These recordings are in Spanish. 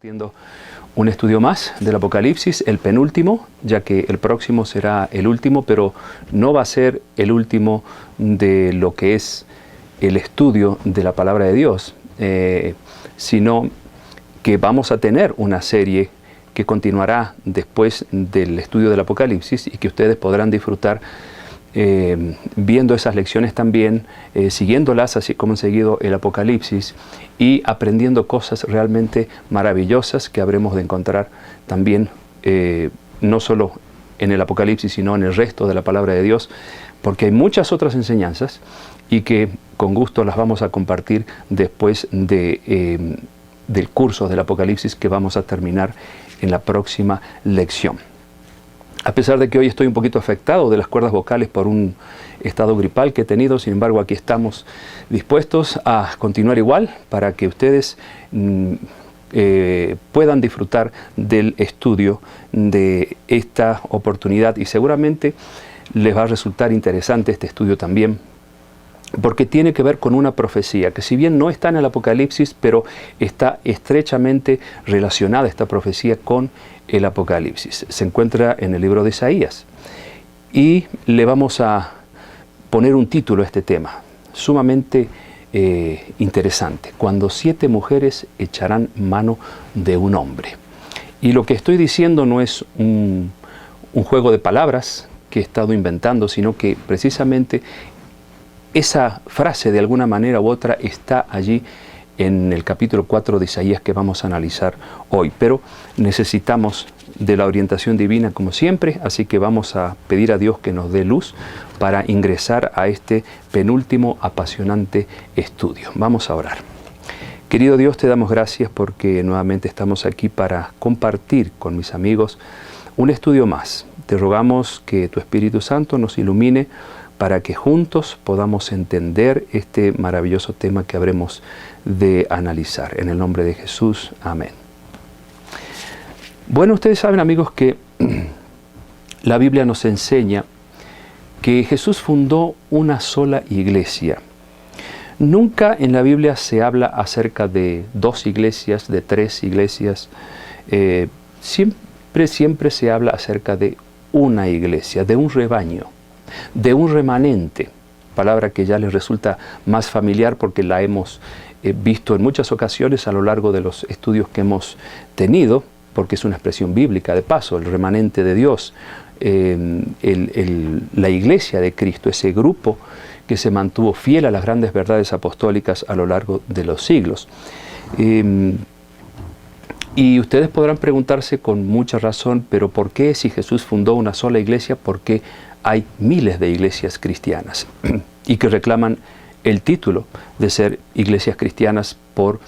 Haciendo un estudio más del Apocalipsis, el penúltimo, ya que el próximo será el último, pero no va a ser el último de lo que es el estudio de la palabra de Dios, sino que vamos a tener una serie que continuará después del estudio del Apocalipsis y que ustedes podrán disfrutar viendo esas lecciones también, siguiéndolas así como han seguido el Apocalipsis y aprendiendo cosas realmente maravillosas que habremos de encontrar también, no solo en el Apocalipsis, sino en el resto de la palabra de Dios, porque hay muchas otras enseñanzas y que con gusto las vamos a compartir después del curso del Apocalipsis que vamos a terminar en la próxima lección. A pesar de que hoy estoy un poquito afectado de las cuerdas vocales por un estado gripal que he tenido, sin embargo aquí estamos dispuestos a continuar igual para que ustedes puedan disfrutar del estudio de esta oportunidad y seguramente les va a resultar interesante este estudio también, porque tiene que ver con una profecía que si bien no está en el Apocalipsis, pero está estrechamente relacionada esta profecía con el Apocalipsis. Se encuentra en el libro de Isaías y le vamos a poner un título a este tema, sumamente interesante: cuando 7 mujeres echarán mano de un hombre. Y lo que estoy diciendo no es un juego de palabras que he estado inventando, sino que precisamente esa frase de alguna manera u otra está allí en el capítulo 4 de Isaías que vamos a analizar hoy. Pero necesitamos de la orientación divina como siempre, así que vamos a pedir a Dios que nos dé luz para ingresar a este penúltimo apasionante estudio. Vamos a orar. Querido Dios, te damos gracias porque nuevamente estamos aquí para compartir con mis amigos un estudio más. Te rogamos que tu Espíritu Santo nos ilumine para que juntos podamos entender este maravilloso tema que habremos de analizar. En el nombre de Jesús, amén. Bueno, ustedes saben, amigos, que la Biblia nos enseña que Jesús fundó una sola iglesia. Nunca en la Biblia se habla acerca de 2 iglesias, de 3 iglesias. Siempre se habla acerca de una iglesia, de un rebaño, de un remanente, palabra que ya les resulta más familiar porque la hemos visto en muchas ocasiones a lo largo de los estudios que hemos tenido, porque es una expresión bíblica de paso, el remanente de Dios, la iglesia de Cristo, ese grupo que se mantuvo fiel a las grandes verdades apostólicas a lo largo de los siglos. Y ustedes podrán preguntarse con mucha razón, pero ¿por qué si Jesús fundó una sola iglesia? ¿Por qué hay miles de iglesias cristianas y que reclaman el título de ser iglesias cristianas por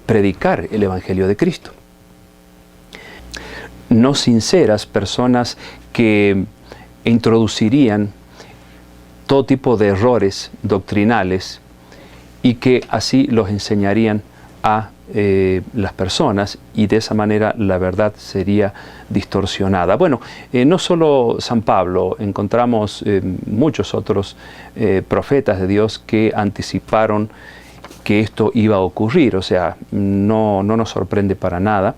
predicar el Evangelio de Cristo? No sinceras personas que introducirían todo tipo de errores doctrinales y que así los enseñarían a las personas y de esa manera la verdad sería distorsionada. Bueno, no solo San Pablo, encontramos muchos otros profetas de Dios que anticiparon que esto iba a ocurrir, o sea, no nos sorprende para nada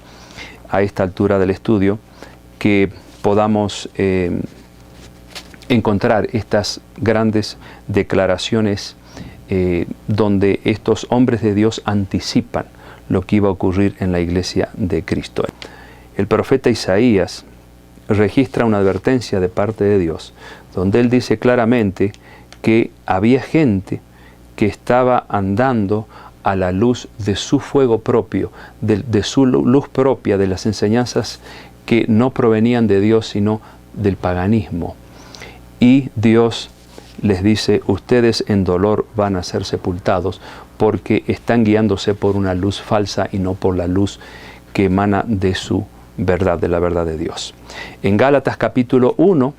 a esta altura del estudio que podamos encontrar estas grandes declaraciones donde estos hombres de Dios anticipan lo que iba a ocurrir en la iglesia de Cristo. El profeta Isaías registra una advertencia de parte de Dios, donde él dice claramente que había gente que estaba andando a la luz de su fuego propio, de su luz propia, de las enseñanzas que no provenían de Dios, sino del paganismo. Y Dios les dice: ustedes en dolor van a ser sepultados porque están guiándose por una luz falsa y no por la luz que emana de su verdad, de la verdad de Dios. En Gálatas capítulo 1,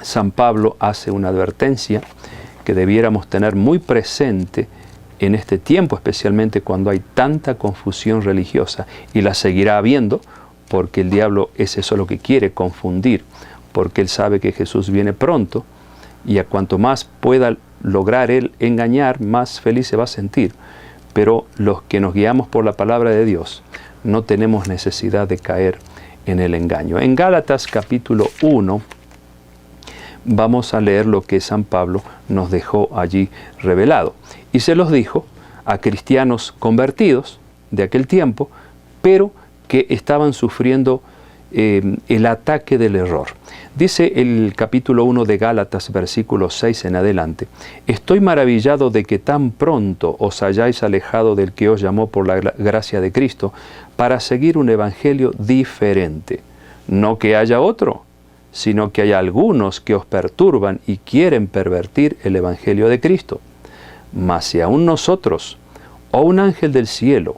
San Pablo hace una advertencia que debiéramos tener muy presente en este tiempo, especialmente cuando hay tanta confusión religiosa, y la seguirá habiendo, porque el diablo es eso lo que quiere, confundir, porque él sabe que Jesús viene pronto, y a cuanto más pueda lograr él engañar, más feliz se va a sentir. Pero los que nos guiamos por la palabra de Dios, no tenemos necesidad de caer en el engaño. En Gálatas capítulo 1 vamos a leer lo que San Pablo nos dejó allí revelado. Y se los dijo a cristianos convertidos de aquel tiempo, pero que estaban sufriendo el ataque del error. Dice el capítulo 1 de Gálatas, versículo 6 en adelante: estoy maravillado de que tan pronto os hayáis alejado del que os llamó por la gracia de Cristo para seguir un evangelio diferente. No que haya otro, sino que hay algunos que os perturban y quieren pervertir el evangelio de Cristo. Mas si aún nosotros, o un ángel del cielo,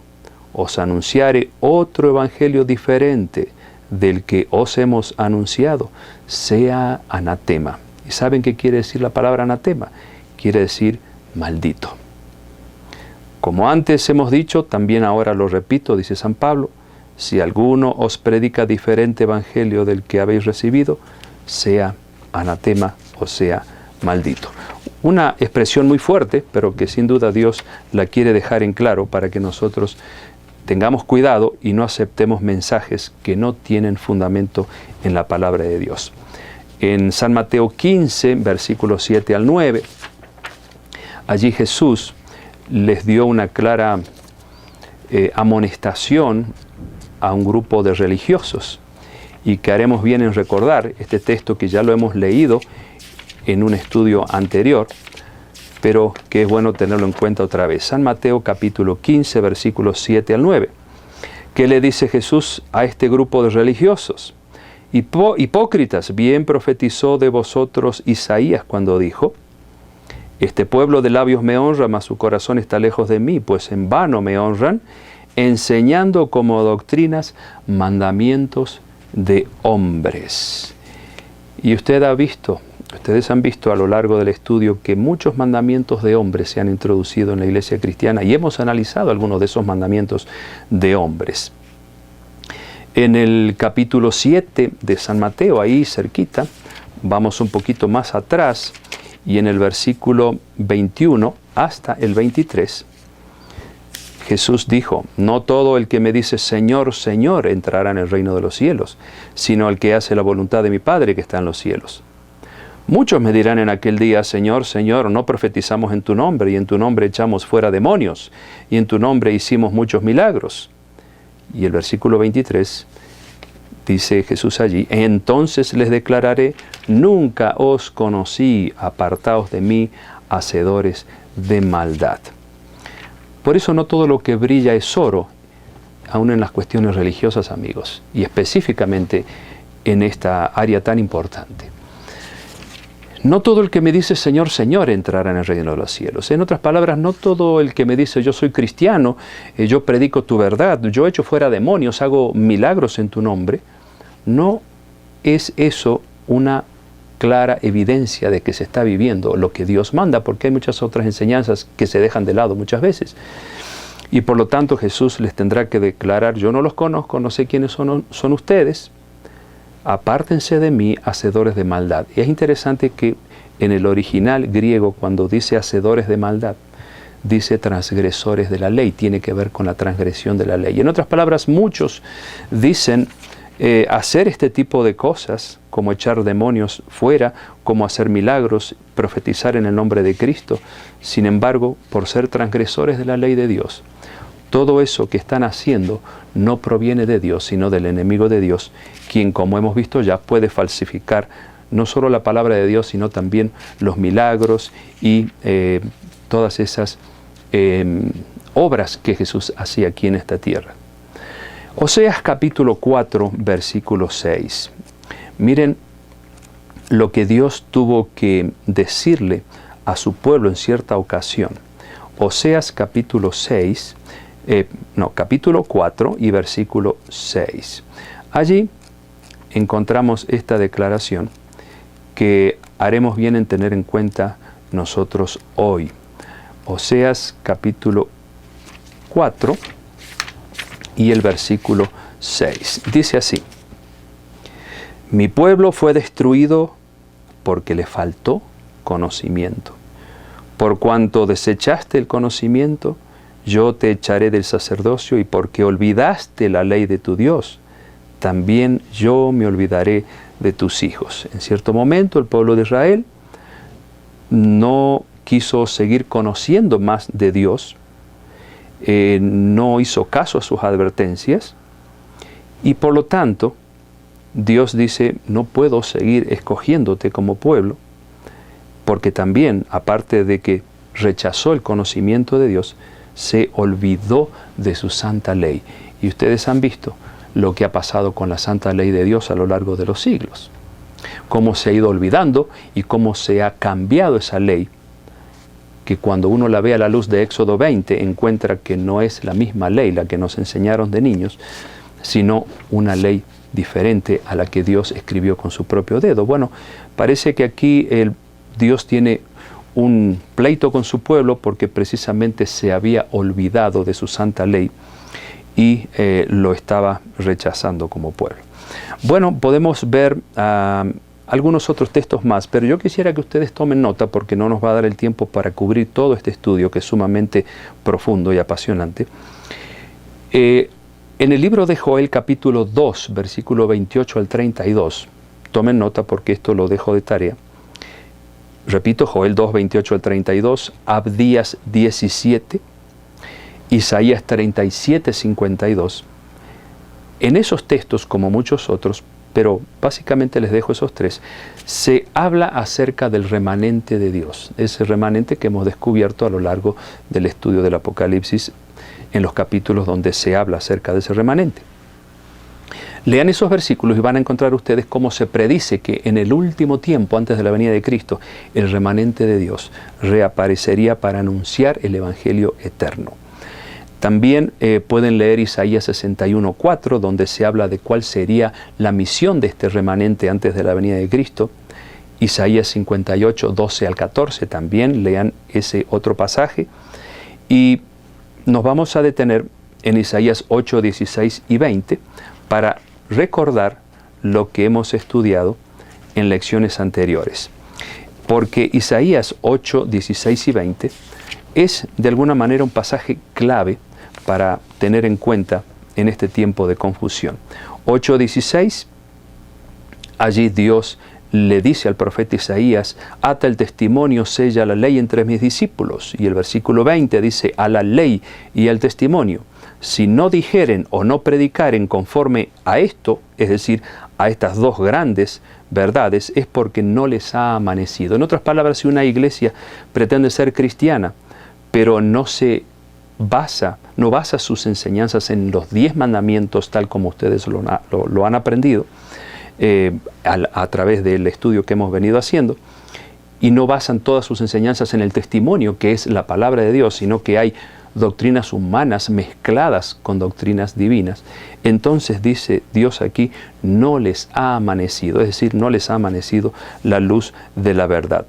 os anunciare otro evangelio diferente del que os hemos anunciado, sea anatema. ¿Y saben qué quiere decir la palabra anatema? Quiere decir maldito. Como antes hemos dicho, también ahora lo repito, dice San Pablo: si alguno os predica diferente evangelio del que habéis recibido, sea anatema, o sea maldito. Una expresión muy fuerte, pero que sin duda Dios la quiere dejar en claro para que nosotros tengamos cuidado y no aceptemos mensajes que no tienen fundamento en la palabra de Dios. En San Mateo 15, versículos 7 al 9, allí Jesús les dio una clara amonestación a un grupo de religiosos, y que haremos bien en recordar este texto que ya lo hemos leído en un estudio anterior, pero que es bueno tenerlo en cuenta otra vez. San Mateo capítulo 15, versículos 7 al 9. ¿Qué le dice Jesús a este grupo de religiosos? Hipócritas, bien profetizó de vosotros Isaías cuando dijo: este pueblo de labios me honra, mas su corazón está lejos de mí, pues en vano me honran, enseñando como doctrinas mandamientos de hombres. Y ustedes han visto a lo largo del estudio que muchos mandamientos de hombres se han introducido en la iglesia cristiana, y hemos analizado algunos de esos mandamientos de hombres. En el capítulo 7 de San Mateo, ahí cerquita, vamos un poquito más atrás, y en el versículo 21 hasta el 23, Jesús dijo: no todo el que me dice Señor, Señor entrará en el reino de los cielos, sino el que hace la voluntad de mi Padre que está en los cielos. Muchos me dirán en aquel día: Señor, Señor, no profetizamos en tu nombre, y en tu nombre echamos fuera demonios, y en tu nombre hicimos muchos milagros. Y el versículo 23 dice Jesús allí: entonces les declararé, nunca os conocí, apartaos de mí, hacedores de maldad. Por eso no todo lo que brilla es oro, aún en las cuestiones religiosas, amigos, y específicamente en esta área tan importante. No todo el que me dice Señor, Señor entrará en el reino de los cielos. En otras palabras, no todo el que me dice yo soy cristiano, yo predico tu verdad, yo echo fuera demonios, hago milagros en tu nombre, no es eso una clara evidencia de que se está viviendo lo que Dios manda, porque hay muchas otras enseñanzas que se dejan de lado muchas veces. Y por lo tanto Jesús les tendrá que declarar: yo no los conozco, no sé quiénes son ustedes, apártense de mí, hacedores de maldad. Y es interesante que en el original griego, cuando dice hacedores de maldad, dice transgresores de la ley, tiene que ver con la transgresión de la ley. Y en otras palabras, muchos dicen hacer este tipo de cosas, como echar demonios fuera, como hacer milagros, profetizar en el nombre de Cristo. Sin embargo, por ser transgresores de la ley de Dios, todo eso que están haciendo no proviene de Dios, sino del enemigo de Dios, quien, como hemos visto ya, puede falsificar no solo la palabra de Dios, sino también los milagros y todas esas obras que Jesús hacía aquí en esta tierra. Oseas capítulo 4, versículo 6. Miren lo que Dios tuvo que decirle a su pueblo en cierta ocasión. Oseas capítulo 4 y versículo 6. Allí encontramos esta declaración que haremos bien en tener en cuenta nosotros hoy. Oseas capítulo 4 y el versículo 6. Dice así: mi pueblo fue destruido porque le faltó conocimiento. Por cuanto desechaste el conocimiento, yo te echaré del sacerdocio, y porque olvidaste la ley de tu Dios, también yo me olvidaré de tus hijos. En cierto momento el pueblo de Israel no quiso seguir conociendo más de Dios, no hizo caso a sus advertencias, y por lo tanto Dios dice, no puedo seguir escogiéndote como pueblo, porque también, aparte de que rechazó el conocimiento de Dios, se olvidó de su santa ley. Y ustedes han visto lo que ha pasado con la santa ley de Dios a lo largo de los siglos. Cómo se ha ido olvidando y cómo se ha cambiado esa ley, que cuando uno la ve a la luz de Éxodo 20, encuentra que no es la misma ley la que nos enseñaron de niños, sino una ley diferente a la que Dios escribió con su propio dedo. Bueno, parece que aquí Dios tiene un pleito con su pueblo porque precisamente se había olvidado de su santa ley y lo estaba rechazando como pueblo. Bueno, podemos ver algunos otros textos más, pero yo quisiera que ustedes tomen nota porque no nos va a dar el tiempo para cubrir todo este estudio que es sumamente profundo y apasionante. En el libro de Joel capítulo 2, versículo 28 al 32, tomen nota porque esto lo dejo de tarea. Repito, Joel 2, 28 al 32, Abdías 17, Isaías 37, 52. En esos textos, como muchos otros, pero básicamente les dejo esos tres, se habla acerca del remanente de Dios, ese remanente que hemos descubierto a lo largo del estudio del Apocalipsis en los capítulos donde se habla acerca de ese remanente. Lean esos versículos y van a encontrar ustedes cómo se predice que en el último tiempo, antes de la venida de Cristo, el remanente de Dios reaparecería para anunciar el Evangelio eterno. También pueden leer Isaías 61:4, donde se habla de cuál sería la misión de este remanente antes de la venida de Cristo. Isaías 58:12 al 14, también lean ese otro pasaje. Y nos vamos a detener en Isaías 8, 16 y 20 para recordar lo que hemos estudiado en lecciones anteriores. Porque Isaías 8, 16 y 20 es de alguna manera un pasaje clave para tener en cuenta en este tiempo de confusión. 8:16, allí Dios le dice al profeta Isaías, ata el testimonio, sella la ley entre mis discípulos. Y el versículo 20 dice, a la ley y al testimonio. Si no dijeren o no predicaren conforme a esto, es decir, a estas dos grandes verdades, es porque no les ha amanecido. En otras palabras, si una iglesia pretende ser cristiana, pero no basa sus enseñanzas en los 10 mandamientos tal como ustedes lo han aprendido a través del estudio que hemos venido haciendo, y no basan todas sus enseñanzas en el testimonio, que es la palabra de Dios, sino que hay doctrinas humanas mezcladas con doctrinas divinas, entonces dice Dios aquí, no les ha amanecido, es decir, no les ha amanecido la luz de la verdad.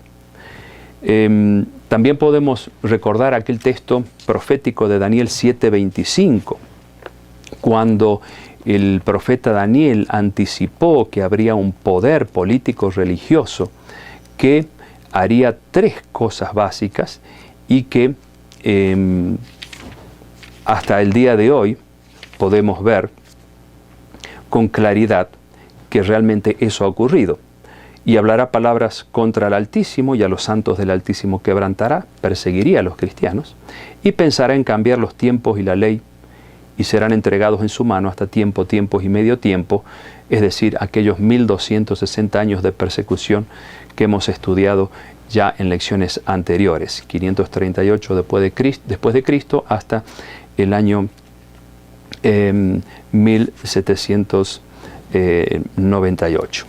También podemos recordar aquel texto profético de Daniel 7:25, cuando el profeta Daniel anticipó que habría un poder político religioso que haría 3 cosas básicas y que hasta el día de hoy podemos ver con claridad que realmente eso ha ocurrido. Y hablará palabras contra el Altísimo, y a los santos del Altísimo quebrantará, perseguiría a los cristianos, y pensará en cambiar los tiempos y la ley, y serán entregados en su mano hasta tiempo, tiempos y medio tiempo, es decir, aquellos 1260 años de persecución que hemos estudiado ya en lecciones anteriores, 538 después de Cristo hasta el año 1798.